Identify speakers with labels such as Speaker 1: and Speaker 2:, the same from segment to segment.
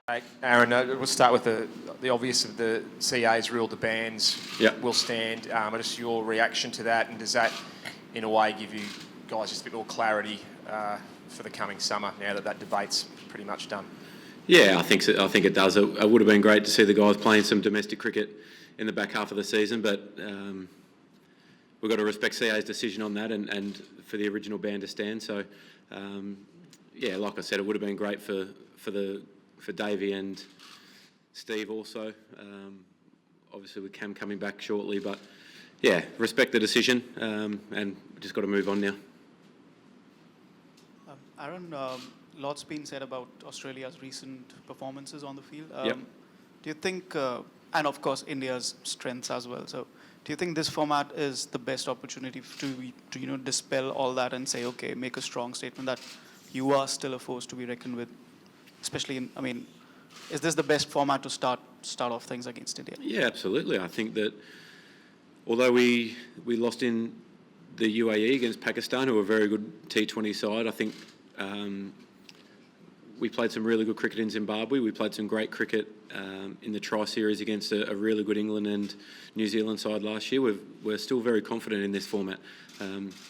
Speaker 1: Right, Aaron, we'll start with the obvious of the CA's ruled the bans will stand. Just your reaction to that, and does that, in a way, give you guys just a bit more clarity for the coming summer now that that debate's pretty much done?
Speaker 2: Yeah, I think so. I think it does. It would have been great to see the guys playing some domestic cricket in the back half of the season, but we've got to respect CA's decision on that and for the original ban to stand. So, yeah, like I said, it would have been great for Davey and Steve also. Obviously with Cam coming back shortly, but yeah, respect the decision and just got to move on now.
Speaker 3: Aaron, lots been said about Australia's recent performances on the field. Do you think, and of course India's strengths as well, so do you think this format is the best opportunity to dispel all that and say, okay, make a strong statement that you are still a force to be reckoned with? Especially is this the best format to start off things against India?
Speaker 2: Yeah, absolutely. I think that although we lost in the UAE against Pakistan, who are a very good T20 side, I think we played some really good cricket in Zimbabwe. We played some great cricket in the Tri-Series against a really good England and New Zealand side last year. We're still very confident in this format.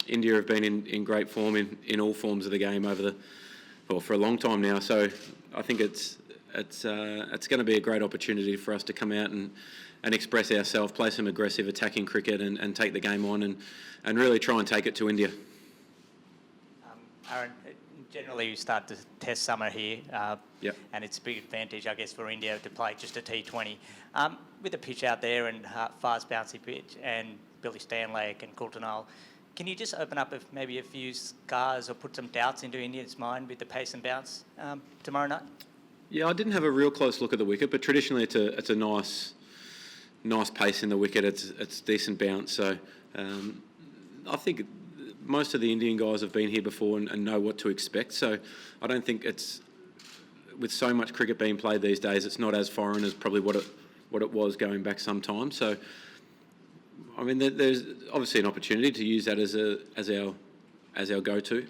Speaker 2: India have been in great form in all forms of the game for a long time now. So I think it's going to be a great opportunity for us to come out and express ourselves, play some aggressive attacking cricket and take the game on and really try and take it to India.
Speaker 4: Aaron, generally you start the test summer here and it's a big advantage, I guess, for India to play just a T20. With the pitch out there and fast bouncy pitch and Billy Stanlake and Coulter-Nile, can you just open up maybe a few scars or put some doubts into India's mind with the pace and bounce tomorrow night?
Speaker 2: Yeah, I didn't have a real close look at the wicket, but traditionally it's a nice pace in the wicket. It's decent bounce. So I think most of the Indian guys have been here before and know what to expect. So I don't think it's, with so much cricket being played these days, it's not as foreign as probably what it was going back some time. So I mean, there's obviously an opportunity to use that as our go-to,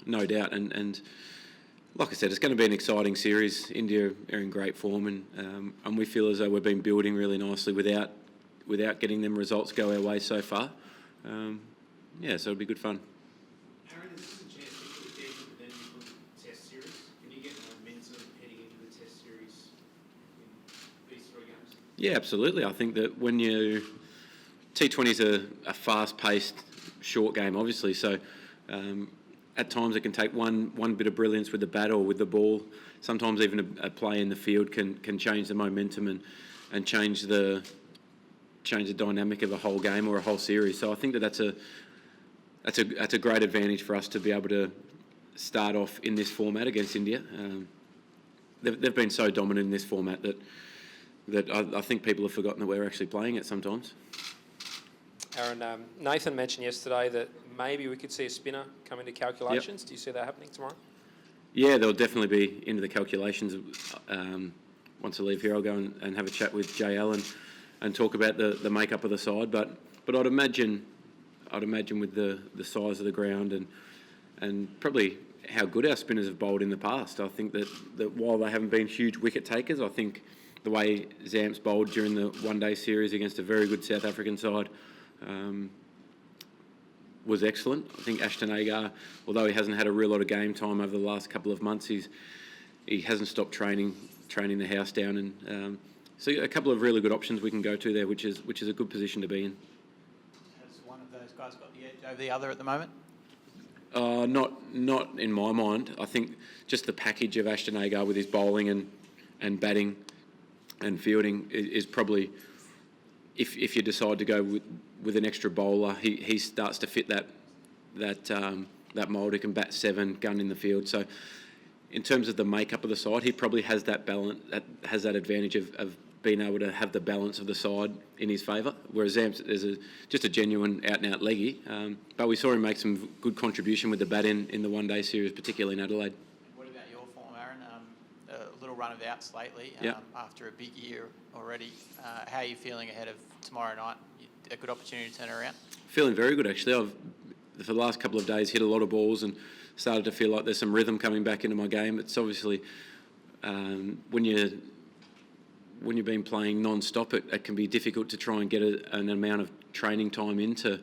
Speaker 2: no doubt. And like I said, it's going to be an exciting series. India are in great form, and we feel as though we've been building really nicely without getting them results go our way so far. So it'll be good fun.
Speaker 5: Aaron, is this a chance to put the dead but then you put the test series? Can you get momentum heading into the test series in these three games?
Speaker 2: Yeah, absolutely. I think that when T20 is a fast-paced, short game, obviously. So at times it can take one bit of brilliance with the bat or with the ball. Sometimes even a play in the field can change the momentum and change the dynamic of a whole game or a whole series. So I think that's a great advantage for us to be able to start off in this format against India. They've been so dominant in this format that I think people have forgotten that we're actually playing it sometimes.
Speaker 6: Aaron, Nathan mentioned yesterday that maybe we could see a spinner come into calculations. Do you see that happening tomorrow?
Speaker 2: Yeah, they'll definitely be into the calculations. Once I leave here, I'll go and have a chat with JL and talk about the makeup of the side. But I'd imagine with the size of the ground and probably how good our spinners have bowled in the past, I think that while they haven't been huge wicket takers, I think the way Zamps bowled during the one-day series against a very good South African side was excellent. I think Ashton Agar, although he hasn't had a real lot of game time over the last couple of months, he hasn't stopped training the house down, and so a couple of really good options we can go to there, which is a good position to be in.
Speaker 7: Has one of those guys got the edge over the other at the moment?
Speaker 2: Not in my mind. I think just the package of Ashton Agar with his bowling and batting and fielding is probably, if you decide to go with an extra bowler, he starts to fit that mould. He can bat 7, gun in the field. So in terms of the makeup of the side, he probably has that balance, has that advantage of being able to have the balance of the side in his favour. Whereas Zamps is just a genuine out-and-out leggy. But we saw him make some good contribution with the bat in the one-day series, particularly in Adelaide.
Speaker 7: What about your form, Aaron? A little run of outs lately after a big year already. How are you feeling ahead of tomorrow night? A good opportunity to turn around?
Speaker 2: Feeling very good, actually. I've, for the last couple of days, hit a lot of balls and started to feel like there's some rhythm coming back into my game. It's obviously when you've been playing non-stop, it can be difficult to try and get an amount of training time in to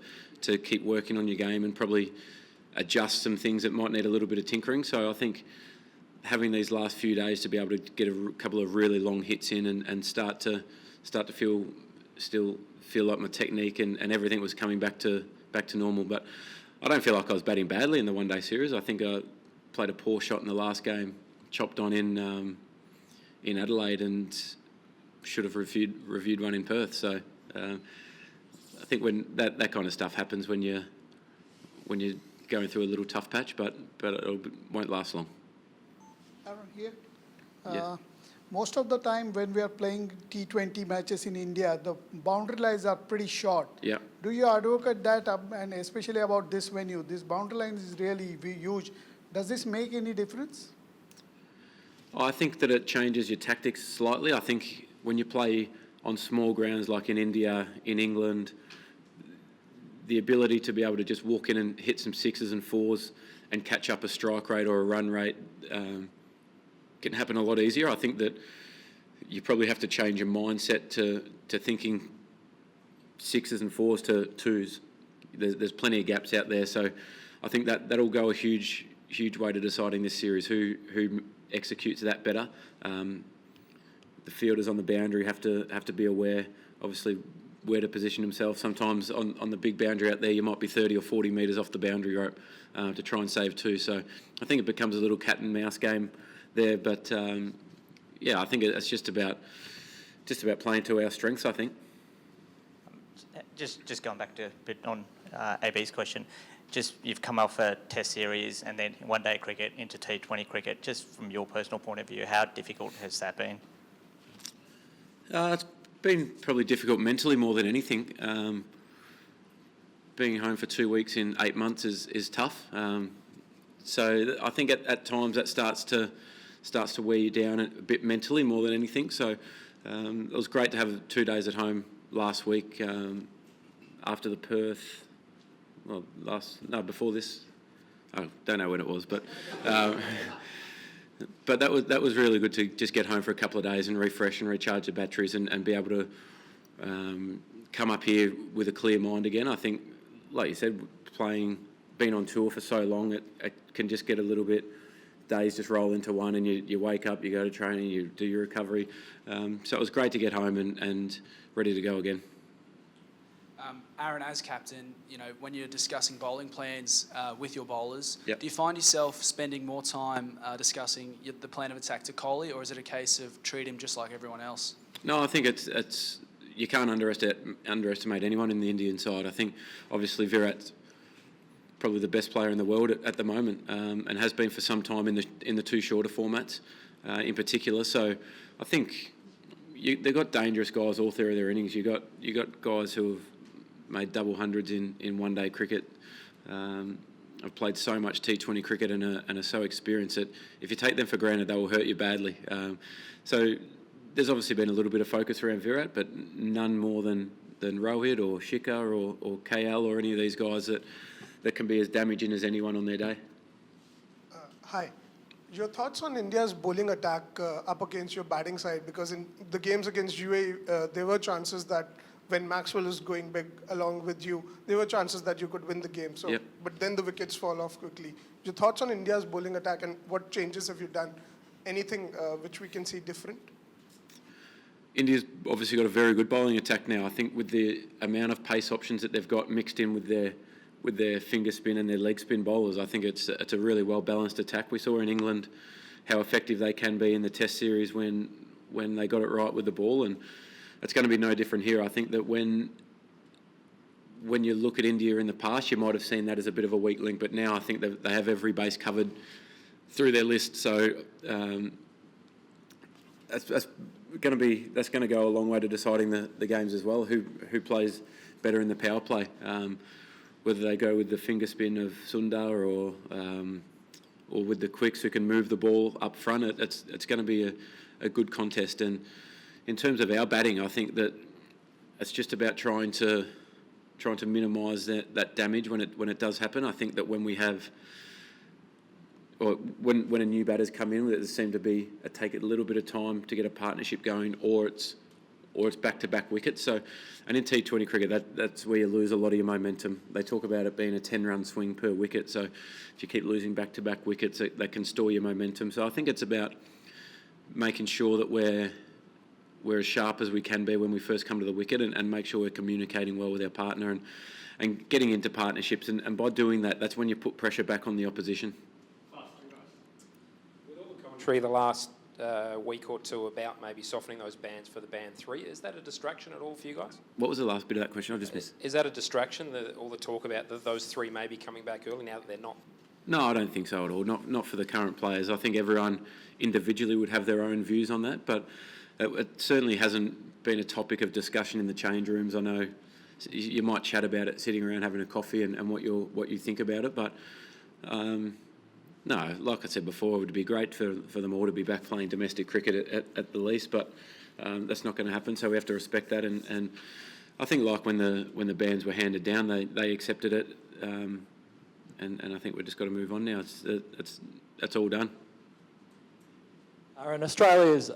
Speaker 2: keep working on your game and probably adjust some things that might need a little bit of tinkering. So I think having these last few days to be able to get a couple of really long hits in and start to feel like my technique and everything was coming back to normal. But I don't feel like I was batting badly in the one-day series. I think I played a poor shot in the last game, chopped on in Adelaide, and should have reviewed one in Perth. So I think when that kind of stuff happens when you're going through a little tough patch, but it won't last long.
Speaker 8: Aaron, here.
Speaker 2: Yes.
Speaker 8: Most of the time when we are playing T20 matches in India, the boundary lines are pretty short.
Speaker 2: Yeah.
Speaker 8: Do you advocate that, and especially about this venue? This boundary line is really huge. Does this make any difference?
Speaker 2: I think that it changes your tactics slightly. I think when you play on small grounds like in India, in England, the ability to be able to just walk in and hit some sixes and fours and catch up a strike rate or a run rate can happen a lot easier. I think that you probably have to change your mindset to thinking sixes and fours to twos. There's plenty of gaps out there, so I think that'll go a huge way to deciding this series. Who executes that better? The fielders on the boundary have to be aware, obviously, where to position themselves. Sometimes on the big boundary out there, you might be 30 or 40 metres off the boundary rope to try and save two. So I think it becomes a little cat and mouse game there. But yeah, I think it's just about playing to our strengths, I think.
Speaker 4: Just going back to a bit on AB's question, you've come off a Test series and then one-day cricket into T20 cricket. Just from your personal point of view, how difficult has that been?
Speaker 2: It's been probably difficult mentally more than anything. Being home for 2 weeks in 8 months is tough. So I think at times that starts to wear you down a bit mentally more than anything. So it was great to have 2 days at home last week after the Perth. Well, before this. I don't know when it was, but that was really good to just get home for a couple of days and refresh and recharge the batteries and be able to come up here with a clear mind again. I think, like you said, being on tour for so long, it can just get a little bit, days just roll into one and you wake up, you go to training, you do your recovery. So it was great to get home and ready to go again.
Speaker 9: Aaron, as captain, when you're discussing bowling plans with your bowlers,
Speaker 2: Yep.
Speaker 9: do you find yourself spending more time discussing the plan of attack to Kohli, or is it a case of treat him just like everyone else?
Speaker 2: No, I think it's you can't underestimate anyone in the Indian side. I think obviously Virat's probably the best player in the world at the moment, and has been for some time in the two shorter formats, in particular. So I think they've got dangerous guys all through their innings. You got guys who have made double hundreds in one-day cricket. I've played so much T20 cricket and are so experienced that if you take them for granted, they will hurt you badly. So there's obviously been a little bit of focus around Virat, but none more than Rohit or Shikhar or KL or any of these guys that can be as damaging as anyone on their day.
Speaker 10: Hi. Your thoughts on India's bowling attack up against your batting side? Because in the games against UAE, there were chances that when Maxwell was going big along with you, there were chances that you could win the game. So,
Speaker 2: Yep.
Speaker 10: But then the wickets fall off quickly. Your thoughts on India's bowling attack and what changes have you done? Anything which we can see different?
Speaker 2: India's obviously got a very good bowling attack now. I think with the amount of pace options that they've got mixed in with their finger spin and their leg spin bowlers, I think it's a really well balanced attack. We saw in England how effective they can be in the Test series when they got it right with the ball, and it's going to be no different here. I think that when you look at India in the past, you might have seen that as a bit of a weak link, but now I think that they have every base covered through their list. So that's going to go a long way to deciding the games as well. Who plays better in the power play? Whether they go with the finger spin of Sundar or with the quicks who can move the ball up front, it's going to be a good contest. And in terms of our batting, I think that it's just about trying to minimise that damage when it does happen. I think that when or when a new batter's come in, there seem to be take a little bit of time to get a partnership going, or it's back-to-back wickets. So, and in T20 cricket, that's where you lose a lot of your momentum. They talk about it being a 10-run swing per wicket. So, if you keep losing back-to-back wickets, that can store your momentum. So, I think it's about making sure that we're as sharp as we can be when we first come to the wicket, and make sure we're communicating well with our partner and getting into partnerships. And by doing that, that's when you put pressure back on the opposition.
Speaker 6: With all the commentary the last week or two about maybe softening those bands for the band 3, is that a distraction at all for you guys?
Speaker 2: What was the last bit of that question? I just missed.
Speaker 6: Is that a distraction, all the talk about those 3 maybe coming back early now that they're not?
Speaker 2: No, I don't think so at all. Not for the current players. I think everyone individually would have their own views on that, but it certainly hasn't been a topic of discussion in the change rooms. I know you might chat about it sitting around having a coffee and what you think about it, but no, like I said before, it would be great for them all to be back playing domestic cricket at the least, but that's not going to happen. So we have to respect that, and I think like when the bans were handed down, they accepted it, and I think we've just got to move on now. It's all done.
Speaker 11: Aaron, Australia's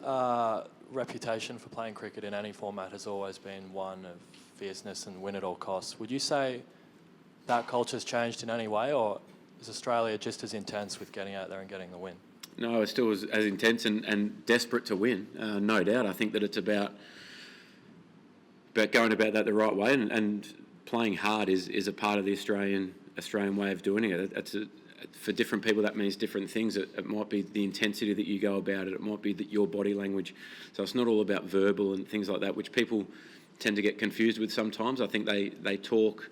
Speaker 11: reputation for playing cricket in any format has always been one of fierceness and win at all costs. Would you say that culture's changed in any way, or is Australia just as intense with getting out there and getting the win?
Speaker 2: No, it's still as intense and desperate to win, no doubt. I think that it's about going about that the right way, and playing hard is a part of the Australian way of doing it. For different people, that means different things. It might be the intensity that you go about it. It might be your body language. So it's not all about verbal and things like that, which people tend to get confused with sometimes. I think they talk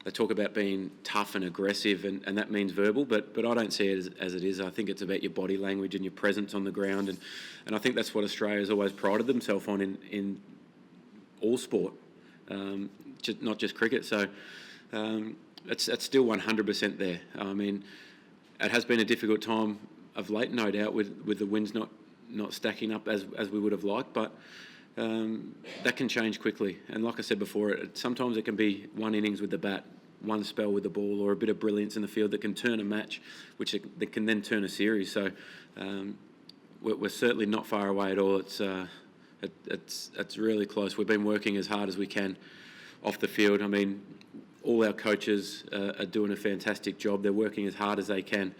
Speaker 2: about being tough and aggressive, and that means verbal, but I don't see it as it is. I think it's about your body language and your presence on the ground, and I think that's what Australia's always prided themselves on in all sport, not just cricket. So it's still 100% there. I mean, it has been a difficult time of late, no doubt, with the wins not stacking up as we would have liked, but that can change quickly. And like I said before, sometimes it can be one innings with the bat, one spell with the ball, or a bit of brilliance in the field that can turn a match, that can then turn a series. So we're certainly not far away at all. It's really close. We've been working as hard as we can off the field. I mean, all our coaches are doing a fantastic job. They're working as hard as they can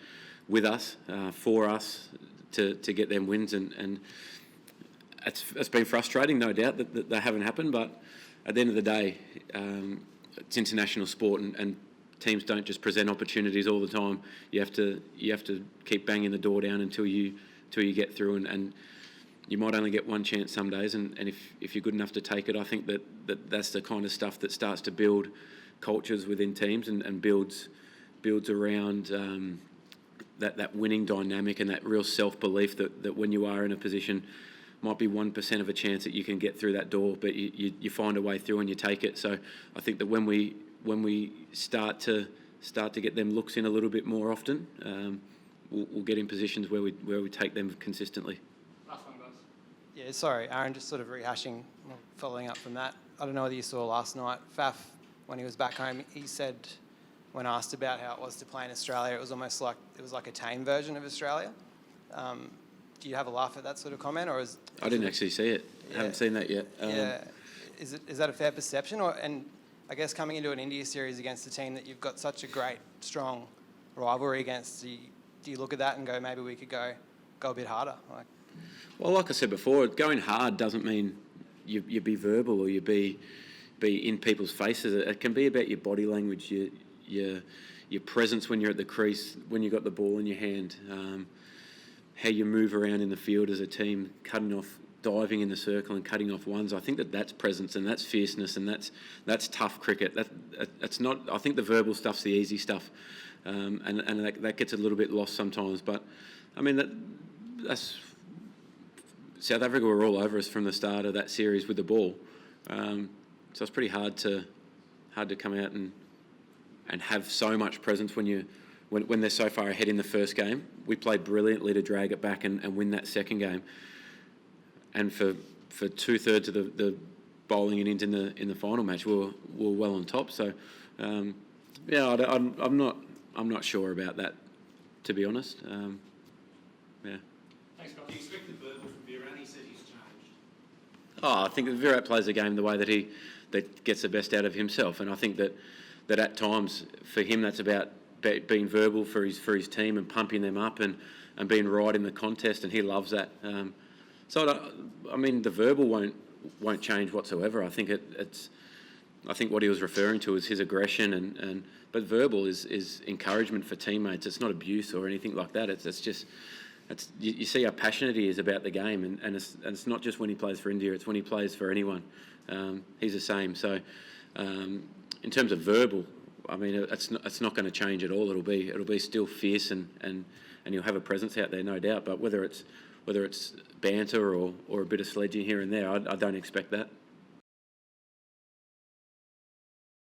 Speaker 2: with us, for us, to get them wins, and it's been frustrating, no doubt, that they haven't happened, but at the end of the day, it's international sport, and teams don't just present opportunities all the time. You have to keep banging the door down until you get through, and you might only get one chance some days, and if you're good enough to take it, I think that's the kind of stuff that starts to build cultures within teams and builds around that winning dynamic and that real self-belief that when you are in a position, might be 1% of a chance that you can get through that door, but you find a way through and you take it. So I think that when we start to get them looks in a little bit more often, we'll get in positions where we take them consistently.
Speaker 5: Last one, guys.
Speaker 12: Yeah, sorry, Aaron, just sort of rehashing, following up from that. I don't know whether you saw last night, Faf, when he was back home, he said, when asked about how it was to play in Australia, it was almost like a tame version of Australia. Do you have a laugh at that sort of comment, or is
Speaker 2: I didn't actually see it. Yeah. I haven't seen that yet.
Speaker 12: Is that a fair perception, and I guess coming into an India series against a team that you've got such a great, strong rivalry against, do you look at that and go, maybe we could go a bit harder?
Speaker 2: Well, like I said before, going hard doesn't mean you be verbal or you be in people's faces. It can be about your body language, your presence when you're at the crease, when you've got the ball in your hand, how you move around in the field as a team, diving in the circle and cutting off ones. I think that's presence and that's fierceness and that's tough cricket. That's not. I think the verbal stuff's the easy stuff, and that gets a little bit lost sometimes. But I mean that's South Africa were all over us from the start of that series with the ball, so it's pretty hard to come out and have so much presence when they're so far ahead in the first game. We played brilliantly to drag it back and win that second game. And for 2/3 of the bowling innings in the final match, we were well on top. So, I'm not sure about that to be honest. Yeah.
Speaker 5: Thanks, Scott. Do you expect the verbal from Virat? He said he's changed.
Speaker 2: Oh, I think that Virat plays the game the way that gets the best out of himself, and I think that at times for him that's about being verbal for his team and pumping them up and being right in the contest, and he loves that. I mean, the verbal won't change whatsoever. I think I think what he was referring to is his aggression, but verbal is encouragement for teammates. It's not abuse or anything like that. You see how passionate he is about the game, and it's not just when he plays for India. It's when he plays for anyone. He's the same. So, in terms of verbal, I mean, it's not going to change at all. It'll be still fierce, and he'll have a presence out there, no doubt. But whether it's banter or a bit of sledging here and there, I don't expect that.